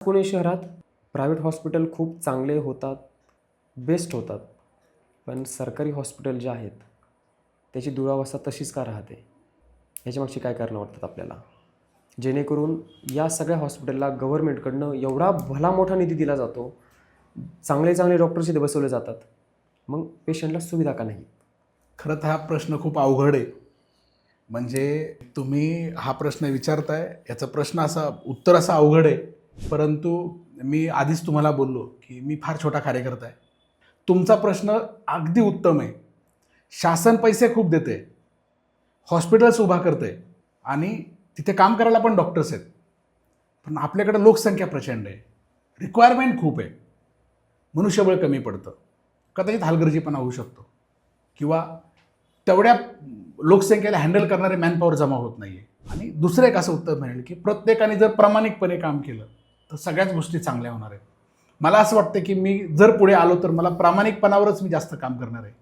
पुणे शहरात private hospital खूप चांगले होतात, बेस्ट होतात. पण सरकारी हॉस्पिटल जे आहेत त्याची दुरावस्था तशीच का राहते? ह्याच्यामागची काय कारणं वाटतात आपल्याला? जेणेकरून या सगळ्या हॉस्पिटलला गव्हर्नमेंटकडनं एवढा भला मोठा निधी दिला जातो, चांगले चांगले डॉक्टर्स इथे बसवले जातात, मग पेशंटला सुविधा का नाही? खरं तर हा प्रश्न खूप अवघड आहे. म्हणजे तुम्ही हा प्रश्न विचारताय, याचा प्रश्न उत्तर असं अवघड आहे. परंतु मी आधीच तुम्हाला बोललो, की मी फार छोटा कार्यकर्ता आहे. तुमचा प्रश्न अगदी उत्तम आहे. शासन पैसे खूप देते, हॉस्पिटल्स उभा करते आणि तिथे काम करायला पण डॉक्टर्स आहेत. पण आपल्याकडे लोकसंख्या प्रचंड आहे, रिक्वायरमेंट खूप आहे, मनुष्यबळ कमी पडतं, कदाचित हलगर्जीपणा होऊ शकतो किंवा तेवढ्या लोकसंख्येला हँडल करणारे मॅनपॉवर जमा होत नाही आहे. आणि दुसरं एक असं उत्तर मिळेल की प्रत्येकाने जर प्रामाणिकपणे काम केलं तर सगळ्याच गोष्टी चांगल्या होणार आहेत. मला असं वाटतं की मी जर पुढे आलो तर मला प्रामाणिकपणावरच मी जास्त काम करणार आहे.